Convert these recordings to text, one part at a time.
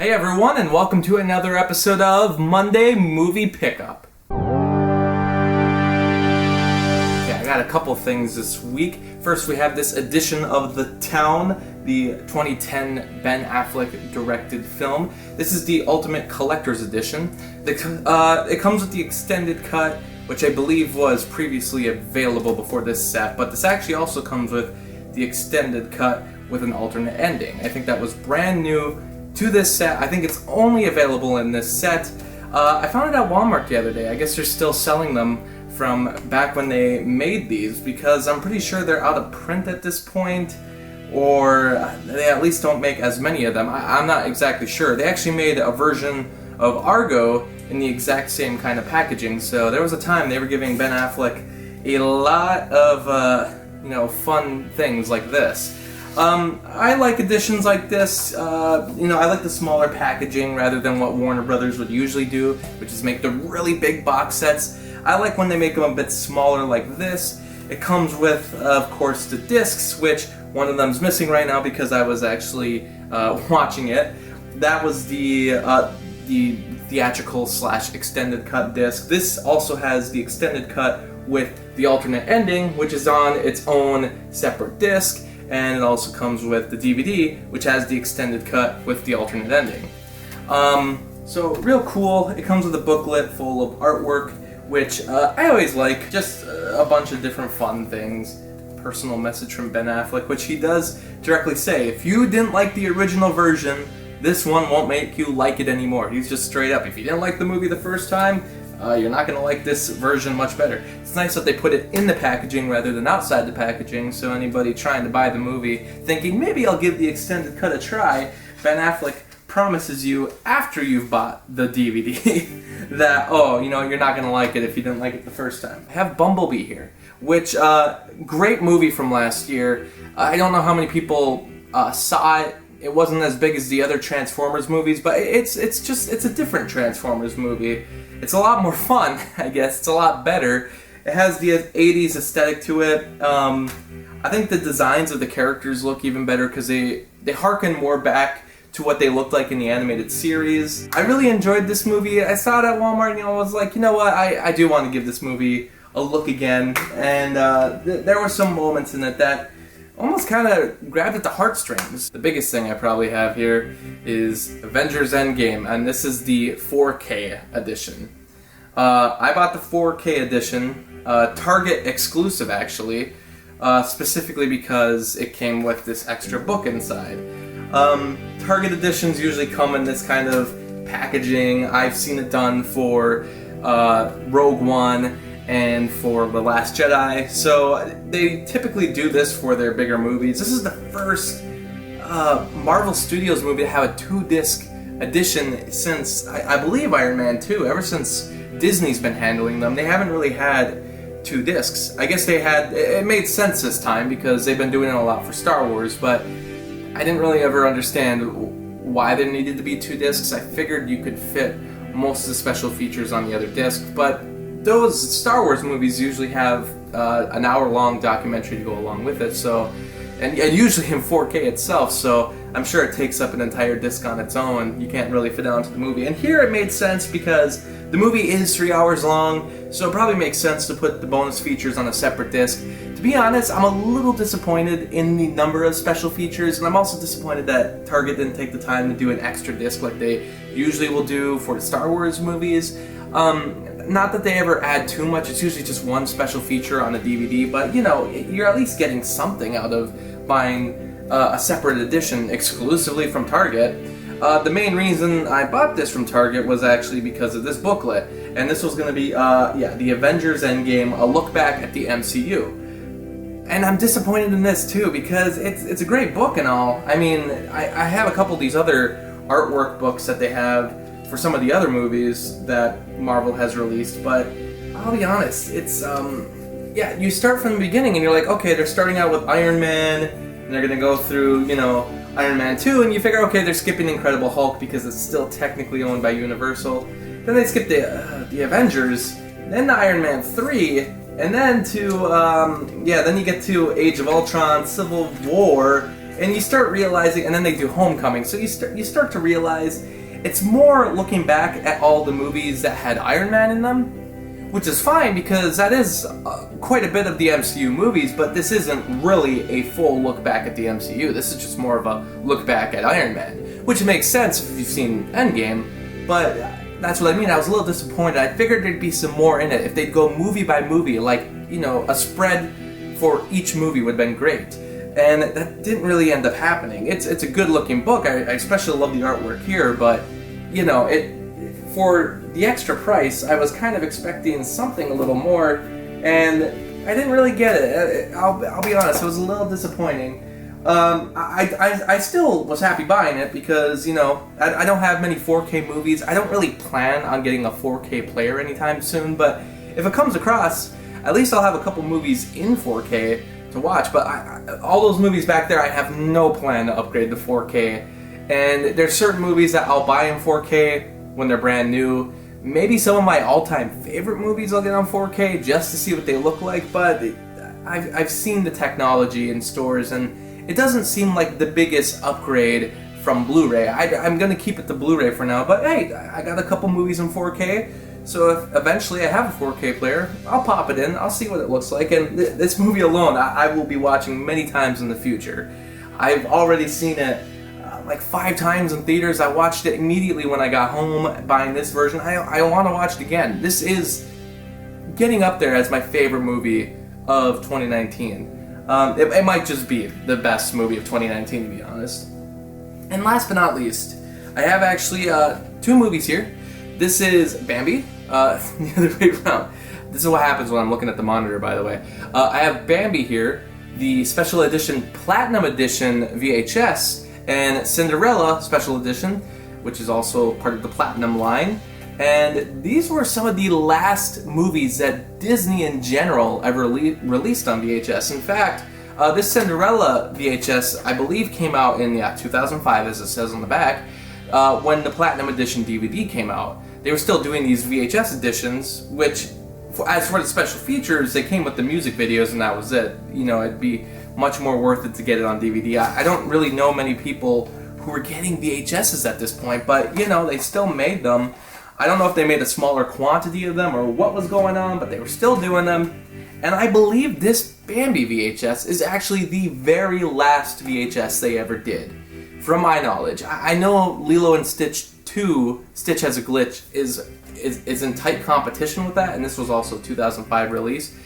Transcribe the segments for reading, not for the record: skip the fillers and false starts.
Hey everyone, and welcome to another episode of Monday Movie Pickup. Yeah, I got a couple things this week. First, we have this edition of The Town, the 2010 Ben Affleck directed film. This is the Ultimate Collector's Edition. It comes with the extended cut, which I believe was previously available before this set, but this actually also comes with the extended cut with an alternate ending. I think that was brand new to this set. I think it's only available in this set. I found it at Walmart the other day. I guess they're still selling them from back when they made these, because I'm pretty sure they're out of print at this point, or they at least don't make as many of them. I'm not exactly sure. They actually made a version of Argo in the exact same kind of packaging, so there was a time they were giving Ben Affleck a lot of fun things like this. I like editions like this. I like the smaller packaging rather than what Warner Brothers would usually do, which is make the really big box sets. I like when they make them a bit smaller like this. It comes with, of course, the discs, which one of them's missing right now because I was actually watching it. That was the theatrical / extended cut disc. This also has the extended cut with the alternate ending, which is on its own separate disc. And it also comes with the DVD, which has the extended cut with the alternate ending. So real cool. It comes with a booklet full of artwork, which I always like. Just a bunch of different fun things. Personal message from Ben Affleck, which he does directly say, if you didn't like the original version, this one won't make you like it anymore. He's just straight up. If you didn't like the movie the first time, you're not going to like this version much better. It's nice that they put it in the packaging rather than outside the packaging, so anybody trying to buy the movie thinking, maybe I'll give the extended cut a try, Ben Affleck promises you after you've bought the DVD that, you're not going to like it if you didn't like it the first time. I have Bumblebee here, which, great movie from last year. I don't know how many people saw it. It wasn't as big as the other Transformers movies, but it's a different Transformers movie. It's a lot more fun, I guess. It's a lot better. It has the 80s aesthetic to it. I think the designs of the characters look even better because they harken more back to what they looked like in the animated series. I really enjoyed this movie. I saw it at Walmart and I was like, you know what, I do want to give this movie a look again. And there were some moments in it that almost kind of grabbed at the heartstrings. The biggest thing I probably have here is Avengers Endgame, and this is the 4K edition. I bought the 4K edition, Target exclusive actually, specifically because it came with this extra book inside. Target editions usually come in this kind of packaging. I've seen it done for Rogue One and for The Last Jedi, so they typically do this for their bigger movies. This is the first Marvel Studios movie to have a 2-disc edition since, I believe, Iron Man 2. Ever since Disney's been handling them, they haven't really had 2 discs. I guess it made sense this time because they've been doing it a lot for Star Wars, but I didn't really ever understand why there needed to be 2 discs. I figured you could fit most of the special features on the other disc, but those Star Wars movies usually have an hour-long documentary to go along with it, so and usually in 4K itself, so I'm sure it takes up an entire disc on its own. You can't really fit it onto the movie. And here it made sense because the movie is 3 hours long, so it probably makes sense to put the bonus features on a separate disc. To be honest, I'm a little disappointed in the number of special features, and I'm also disappointed that Target didn't take the time to do an extra disc like they usually will do for the Star Wars movies. Not that they ever add too much, it's usually just one special feature on a DVD, but you're at least getting something out of buying a separate edition exclusively from Target. The main reason I bought this from Target was actually because of this booklet, and this was going to be, the Avengers Endgame, a look back at the MCU. And I'm disappointed in this too, because it's a great book and all. I mean, I have a couple of these other artwork books that they have for some of the other movies that Marvel has released, but I'll be honest, it's, you start from the beginning and you're like, okay, they're starting out with Iron Man, and they're gonna go through, Iron Man 2, and you figure, okay, they're skipping Incredible Hulk because it's still technically owned by Universal. Then they skip the Avengers, then to Iron Man 3, and then to, then you get to Age of Ultron, Civil War, And you start realizing, and then they do Homecoming, so you start to realize it's more looking back at all the movies that had Iron Man in them, which is fine because that is quite a bit of the MCU movies, but this isn't really a full look back at the MCU. This is just more of a look back at Iron Man, which makes sense if you've seen Endgame, but that's what I mean. I was a little disappointed. I figured there'd be some more in it. If they'd go movie by movie, like, you know, a spread for each movie would have been great. And that didn't really end up happening. It's a good looking book. I especially love the artwork here, but, you know, for the extra price, I was kind of expecting something a little more, and I didn't really get it. I'll be honest, it was a little disappointing. I still was happy buying it because, you know, I don't have many 4K movies. I don't really plan on getting a 4K player anytime soon, but if it comes across, at least I'll have a couple movies in 4K to watch. But all those movies back there, I have no plan to upgrade to 4K. And there's certain movies that I'll buy in 4K when they're brand new. Maybe some of my all-time favorite movies I'll get on 4K just to see what they look like, but I've seen the technology in stores, and it doesn't seem like the biggest upgrade from Blu-ray. I'm going to keep it to Blu-ray for now, but hey, I got a couple movies in 4K, so if eventually I have a 4K player, I'll pop it in, I'll see what it looks like, and this movie alone I will be watching many times in the future. I've already seen it like 5 times in theaters. I watched it immediately when I got home buying this version. I want to watch it again. This is getting up there as my favorite movie of 2019. It might just be the best movie of 2019, to be honest. And last but not least, I have actually 2 movies here. This is Bambi, the other way around. This is what happens when I'm looking at the monitor, by the way. I have Bambi here, the special edition Platinum Edition VHS, and Cinderella Special Edition, which is also part of the Platinum line. And these were some of the last movies that Disney in general ever released on VHS. In fact, this Cinderella VHS, I believe, came out in 2005, as it says on the back, when the Platinum Edition DVD came out. They were still doing these VHS editions, which, as for the special features, they came with the music videos and that was it. You know, it'd be much more worth it to get it on DVD. I don't really know many people who were getting VHSs at this point, but, you know, they still made them. I don't know if they made a smaller quantity of them or what was going on, but they were still doing them. And I believe this Bambi VHS is actually the very last VHS they ever did, from my knowledge. I know Lilo and Stitch 2, Stitch Has a Glitch, is in tight competition with that, and this was also a 2005 release.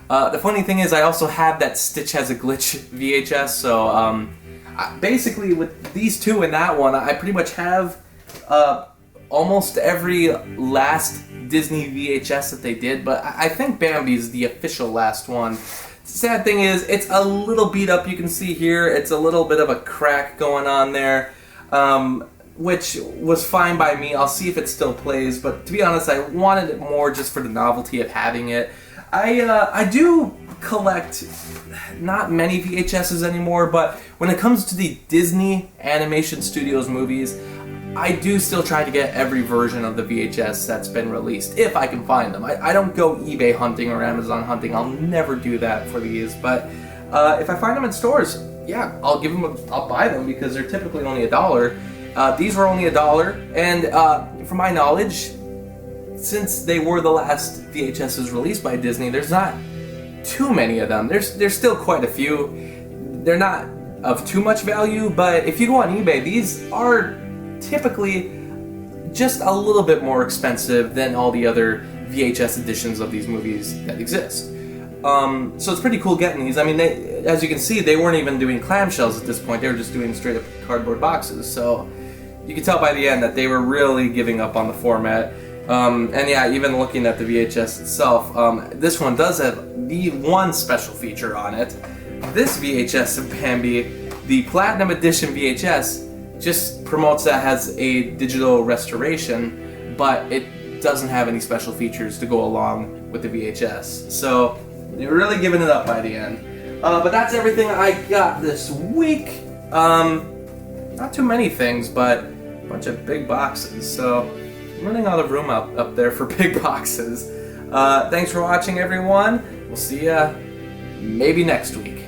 The funny thing is I also have that Stitch Has a Glitch VHS, so basically with these 2 and that one, I pretty much have almost every last Disney VHS that they did, but I think Bambi's the official last one. Sad thing is, it's a little beat up, you can see here. It's a little bit of a crack going on there, which was fine by me. I'll see if it still plays, but to be honest, I wanted it more just for the novelty of having it. I do collect not many VHSs anymore, but when it comes to the Disney Animation Studios movies, I do still try to get every version of the VHS that's been released, if I can find them. I don't go eBay hunting or Amazon hunting. I'll never do that for these, but if I find them in stores, yeah, I'll buy them because they're typically only $1. These were only $1, and from my knowledge, since they were the last VHSs released by Disney, there's not too many of them. There's still quite a few. They're not of too much value, but if you go on eBay, these are typically just a little bit more expensive than all the other VHS editions of these movies that exist. So it's pretty cool getting these. I mean, as you can see, they weren't even doing clamshells at this point. They were just doing straight up cardboard boxes. So you can tell by the end that they were really giving up on the format. And yeah, even looking at the VHS itself, this one does have the one special feature on it. This VHS of Bambi, the Platinum Edition VHS, just promotes that as a digital restoration, but it doesn't have any special features to go along with the VHS. So they're really giving it up by the end. But that's everything I got this week. Not too many things, but a bunch of big boxes. So I'm running out of room up there for big boxes. Thanks for watching, everyone. We'll see ya maybe next week.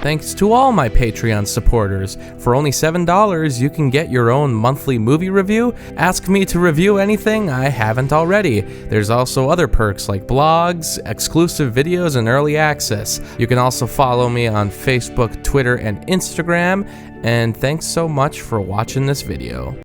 Thanks to all my Patreon supporters. For only $7, you can get your own monthly movie review. Ask me to review anything I haven't already. There's also other perks like blogs, exclusive videos, and early access. You can also follow me on Facebook, Twitter, and Instagram. And thanks so much for watching this video.